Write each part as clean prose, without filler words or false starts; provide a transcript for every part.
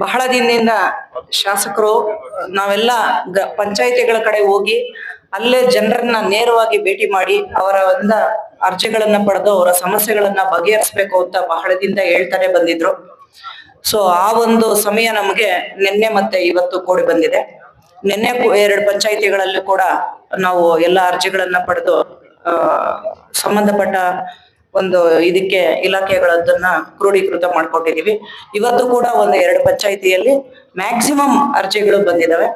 ಬಹಳ ದಿನದಿಂದ ಶಾಸಕರು ನಾವೆಲ್ಲ ಪಂಚಾಯಿತಿಗಳ ಕಡೆ ಹೋಗಿ ಅಲ್ಲೇ ಜನರನ್ನ ನೇರವಾಗಿ ಭೇಟಿ ಮಾಡಿ ಅವರ ಅರ್ಜಿಗಳನ್ನ ಪಡೆದು ಅವರ ಸಮಸ್ಯೆಗಳನ್ನ ಬಗೆಹರಿಸಬೇಕು ಅಂತ ಬಹಳ ದಿನದಿಂದ ಹೇಳ್ತಾನೆ ಬಂದಿದ್ರು. ಸೊ ಆ ಒಂದು ಸಮಯ ನಮಗೆ ನಿನ್ನೆ ಮತ್ತೆ ಇವತ್ತು ಕೂಡಿ ಬಂದಿದೆ. ನಿನ್ನೆ 2 ಪಂಚಾಯಿತಿಗಳಲ್ಲಿ ಕೂಡ ನಾವು ಎಲ್ಲ ಅರ್ಜಿಗಳನ್ನ ಪಡೆದು ಸಂಬಂಧಪಟ್ಟ ಒಂದು ಇದಕ್ಕೆ ಇಲಾಖೆಗಳನ್ನ ಕ್ರೋಢೀಕೃತ ಮಾಡ್ಕೊಂಡಿದೀವಿ. ಇವತ್ತು ಕೂಡ 2 ಪಂಚಾಯಿತಿಯಲ್ಲಿ ಮ್ಯಾಕ್ಸಿಮಮ್ ಅರ್ಜಿಗಳು ಬಂದಿದಾವೆ.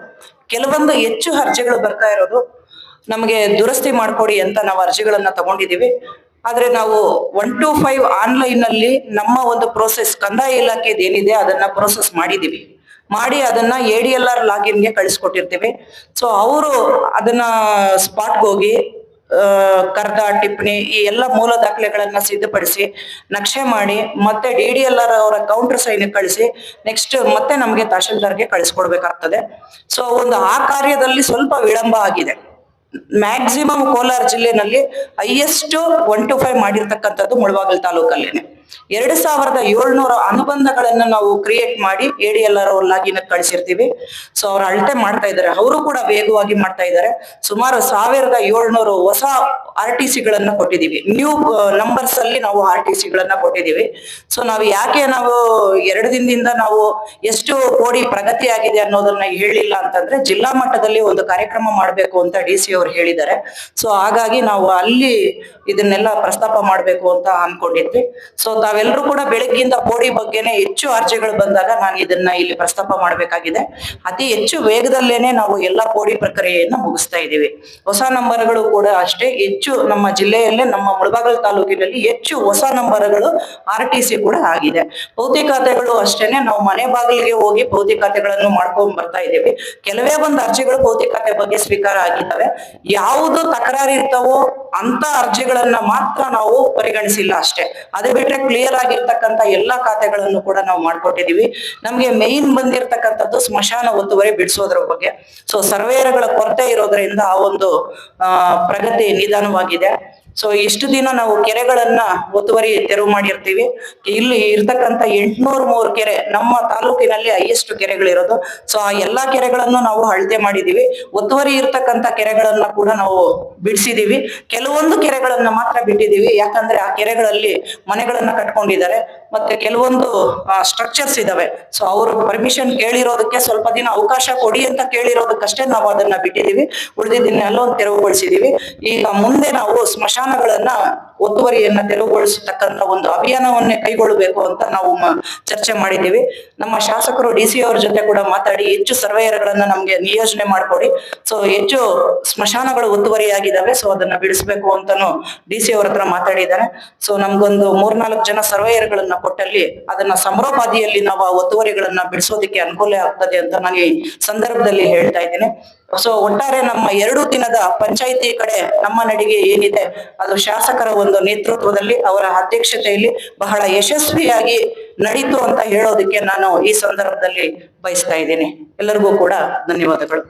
ಕೆಲವೊಂದು ಹೆಚ್ಚು ಅರ್ಜಿಗಳು ಬರ್ತಾ ಇರೋದು ನಮಗೆ ದುರಸ್ತಿ ಮಾಡ್ಕೊಡಿ ಅಂತ ನಾವು ಅರ್ಜಿಗಳನ್ನ ತಗೊಂಡಿದೀವಿ. ಆದ್ರೆ ನಾವು 1 to 5 ಆನ್ಲೈನ್ ಅಲ್ಲಿ ನಮ್ಮ ಒಂದು ಪ್ರೋಸೆಸ್ ಕಂದಾಯ ಇಲಾಖೆದು ಏನಿದೆ ಅದನ್ನ ಪ್ರೋಸೆಸ್ ಮಾಡಿ ಅದನ್ನ ADLR ಲಾಗಿನ್ಗೆ ಕಳಿಸ್ಕೊಟ್ಟಿರ್ತೀವಿ. ಸೊ ಅವರು ಅದನ್ನ ಸ್ಪಾಟ್ಗೆ ಹೋಗಿ ಕರ್ದ ಟಿಪ್ಪಣಿ ಈ ಎಲ್ಲ ಮೂಲ ದಾಖಲೆಗಳನ್ನ ಸಿದ್ಧಪಡಿಸಿ ನಕ್ಷೆ ಮಾಡಿ ಮತ್ತೆ DDLR ಅವರ ಕೌಂಟರ್ ಸೈನ್ ಕಳಿಸಿ ನೆಕ್ಸ್ಟ್ ಮತ್ತೆ ನಮ್ಗೆ ತಹಶೀಲ್ದಾರ್ಗೆ ಕಳಿಸ್ಕೊಡ್ಬೇಕಾಗ್ತದೆ. ಸೊ ಆ ಕಾರ್ಯದಲ್ಲಿ ಸ್ವಲ್ಪ ವಿಳಂಬ ಆಗಿದೆ. ಮ್ಯಾಕ್ಸಿಮಮ್ ಕೋಲಾರ ಜಿಲ್ಲೆನಲ್ಲಿ ಹೈಯೆಸ್ಟ್ 1 to 5 ಮಾಡಿರ್ತಕ್ಕಂಥದ್ದು ಮುಳಬಾಗಿಲು ತಾಲೂಕಲ್ಲೇನೆ. 2700 ಅನುಬಂಧಗಳನ್ನ ನಾವು ಕ್ರಿಯೇಟ್ ಮಾಡಿ ADLR ಅವ್ರ ಲಾಗಿನ್ ಕಳಿಸಿರ್ತೀವಿ. ಸೊ ಅವ್ರು ಅಳತೆ ಮಾಡ್ತಾ ಇದ್ದಾರೆ, ಅವರು ಕೂಡ ವೇಗವಾಗಿ ಮಾಡ್ತಾ ಇದ್ದಾರೆ. ಸುಮಾರು 1700 ಹೊಸ RTC ಗಳನ್ನ ಕೊಟ್ಟಿದೀವಿ. ನ್ಯೂ ನಂಬರ್ಸ್ ಅಲ್ಲಿ ನಾವು RTC ಗಳನ್ನ ಕೊಟ್ಟಿದೀವಿ. ಸೊ ನಾವು 2 ದಿನದಿಂದ ನಾವು ಎಷ್ಟು ಕೋಡಿ ಪ್ರಗತಿ ಆಗಿದೆ ಅನ್ನೋದನ್ನ ಹೇಳಿಲ್ಲ ಅಂತಂದ್ರೆ ಜಿಲ್ಲಾ ಮಟ್ಟದಲ್ಲಿ ಒಂದು ಕಾರ್ಯಕ್ರಮ ಮಾಡ್ಬೇಕು ಅಂತ DC ಅವ್ರು ಹೇಳಿದ್ದಾರೆ. ಸೊ ಹಾಗಾಗಿ ನಾವು ಅಲ್ಲಿ ಇದನ್ನೆಲ್ಲ ಪ್ರಸ್ತಾಪ ಮಾಡ್ಬೇಕು ಅಂತ ಅನ್ಕೊಂಡಿದ್ವಿ. ಸೊ ತಾವೆಲ್ಲರೂ ಕೂಡ ಬೆಳಗ್ಗಿಂದ ಕೋಡಿ ಬಗ್ಗೆನೆ ಹೆಚ್ಚು ಅರ್ಜಿಗಳು ಬಂದಾಗ ನಾನು ಇದನ್ನ ಇಲ್ಲಿ ಪ್ರಸ್ತಾಪ ಮಾಡ್ಬೇಕಾಗಿದೆ. ಅತಿ ಹೆಚ್ಚು ವೇಗದಲ್ಲೇನೆ ನಾವು ಎಲ್ಲಾ ಕೋಡಿ ಪ್ರಕ್ರಿಯೆಯನ್ನ ಮುಗಿಸ್ತಾ ಇದೀವಿ. ಹೊಸ ನಂಬರ್ಗಳು ಕೂಡ ಅಷ್ಟೇ ಹೆಚ್ಚು ನಮ್ಮ ಜಿಲ್ಲೆಯಲ್ಲೇ ನಮ್ಮ ಮುಳಬಾಗಿಲು ತಾಲೂಕಿನಲ್ಲಿ ಹೆಚ್ಚು ಹೊಸ ನಂಬರ್ಗಳು RTC ಕೂಡ ಆಗಿದೆ. ಭೌತಿಕತೆಗಳು ಅಷ್ಟೇನೆ ನಾವು ಮನೆ ಬಾಗಿಲಿಗೆ ಹೋಗಿ ಭೌತಿಕತೆಗಳನ್ನು ಮಾಡ್ಕೊಂಡ್ ಬರ್ತಾ ಇದೀವಿ. ಕೆಲವೇ ಒಂದು ಅರ್ಜಿಗಳು ಭೌತಿಕತೆ ಬಗ್ಗೆ ಸ್ವೀಕಾರ ಆಗಿದ್ದಾವೆ. ಯಾವುದು ತಕರಾರು ಇರ್ತಾವೋ ಅಂತ ಅರ್ಜಿಗಳನ್ನ ಮಾತ್ರ ನಾವು ಪರಿಗಣಿಸಿಲ್ಲ ಅಷ್ಟೇ. ಅದೇ ಬಿಟ್ರೆ ಕ್ಲಿಯರ್ ಆಗಿರ್ತಕ್ಕಂಥ ಎಲ್ಲಾ ಖಾತೆಗಳನ್ನು ಕೂಡ ನಾವು ಮಾಡ್ಕೊಟ್ಟಿದೀವಿ. ನಮ್ಗೆ ಮೇನ್ ಬಂದಿರತಕ್ಕಂಥದ್ದು ಸ್ಮಶಾನ ಒತ್ತುವರಿ ಬಿಡಿಸೋದ್ರ ಬಗ್ಗೆ. ಸೊ ಸರ್ವೇಯರ್ಗಳ ಕೊರತೆ ಇರೋದ್ರಿಂದ ಆ ಒಂದು ಪ್ರಗತಿ ನಿಧಾನವಾಗಿದೆ. ಸೊ ಇಷ್ಟು ದಿನ ನಾವು ಕೆರೆಗಳನ್ನ ಒತ್ತುವರಿ ತೆರವು ಮಾಡಿರ್ತೀವಿ. ಇಲ್ಲಿ ಇರ್ತಕ್ಕಂಥ 803 ಕೆರೆ ನಮ್ಮ ತಾಲೂಕಿನಲ್ಲಿ ಹೈಯೆಸ್ಟ್ ಕೆರೆಗಳಿರೋದು. ಸೊ ಆ ಎಲ್ಲಾ ಕೆರೆಗಳನ್ನು ನಾವು ಅಳತೆ ಮಾಡಿದೀವಿ. ಒತ್ತುವರಿ ಇರ್ತಕ್ಕಂಥ ಕೆರೆಗಳನ್ನ ಕೂಡ ನಾವು ಬಿಡಿಸಿದೀವಿ. ಕೆಲವೊಂದು ಕೆರೆಗಳನ್ನ ಮಾತ್ರ ಬಿಟ್ಟಿದೀವಿ. ಯಾಕಂದ್ರೆ ಆ ಕೆರೆಗಳಲ್ಲಿ ಮನೆಗಳನ್ನ ಕಟ್ಕೊಂಡಿದ್ದಾರೆ, ಮತ್ತೆ ಕೆಲವೊಂದು ಸ್ಟ್ರಕ್ಚರ್ಸ್ ಇದಾವೆ. ಸೊ ಅವರು ಪರ್ಮಿಷನ್ ಕೇಳಿರೋದಕ್ಕೆ ಸ್ವಲ್ಪ ದಿನ ಅವಕಾಶ ಕೊಡಿ ಅಂತ ಕೇಳಿರೋದಕ್ಕಷ್ಟೇ ನಾವು ಅದನ್ನ ಬಿಟ್ಟಿದೀವಿ. ಉಳಿದಿದ್ದನ್ನೆಲ್ಲ ತೆರವುಗೊಳಿಸಿದೀವಿ. ಈಗ ಮುಂದೆ ನಾವು ಸ್ಮಶಾನಗಳನ್ನ ಒತ್ತುವರಿಯನ್ನ ತೆರವುಗೊಳಿಸತಕ್ಕಂತ ಒಂದು ಅಭಿಯಾನವನ್ನೇ ಕೈಗೊಳ್ಳಬೇಕು ಅಂತ ನಾವು ಚರ್ಚೆ ಮಾಡಿದ್ದೀವಿ. ನಮ್ಮ ಶಾಸಕರು DC ಅವ್ರ ಜೊತೆ ಕೂಡ ಮಾತಾಡಿ ಹೆಚ್ಚು ಸರ್ವೇಯರ್ಗಳನ್ನ ನಮ್ಗೆ ನಿಯೋಜನೆ ಮಾಡ್ಕೊಡಿ. ಸೊ ಹೆಚ್ಚು ಸ್ಮಶಾನಗಳು ಒತ್ತುವರಿಯಾಗಿದ್ದಾವೆ, ಸೊ ಅದನ್ನ ಬಿಡಿಸ್ಬೇಕು ಅಂತಾನು DC ಅವ್ರ ಹತ್ರ ಮಾತಾಡಿದ್ದಾರೆ. ಸೊ ನಮ್ಗೊಂದು 3-4 ಜನ ಸರ್ವೇಯರ್ಗಳನ್ನ ಕೊಟ್ಟಲ್ಲಿ ಅದನ್ನ ಸಮರೋಪಾದಿಯಲ್ಲಿ ನಾವು ಆ ಒತ್ತುವರಿಗಳನ್ನ ಬಿಡಿಸೋದಕ್ಕೆ ಅನುಕೂಲ ಆಗ್ತದೆ ಅಂತ ನಾನು ಈ ಸಂದರ್ಭದಲ್ಲಿ ಹೇಳ್ತಾ ಇದ್ದೀನಿ. ಸೊ ಒಟ್ಟಾರೆ ನಮ್ಮ 2 ದಿನದ ಪಂಚಾಯಿತಿ ಕಡೆ ನಮ್ಮ ನಡಿಗೆ ಏನಿದೆ ಅದು ಶಾಸಕರ ಒಂದು ನೇತೃತ್ವದಲ್ಲಿ ಅವರ ಅಧ್ಯಕ್ಷತೆಯಲ್ಲಿ ಬಹಳ ಯಶಸ್ವಿಯಾಗಿ ನಡೀತು ಅಂತ ಹೇಳೋದಕ್ಕೆ ನಾನು ಈ ಸಂದರ್ಭದಲ್ಲಿ ಬಯಸ್ತಾ ಇದ್ದೀನಿ. ಎಲ್ಲರಿಗೂ ಕೂಡ ಧನ್ಯವಾದಗಳು.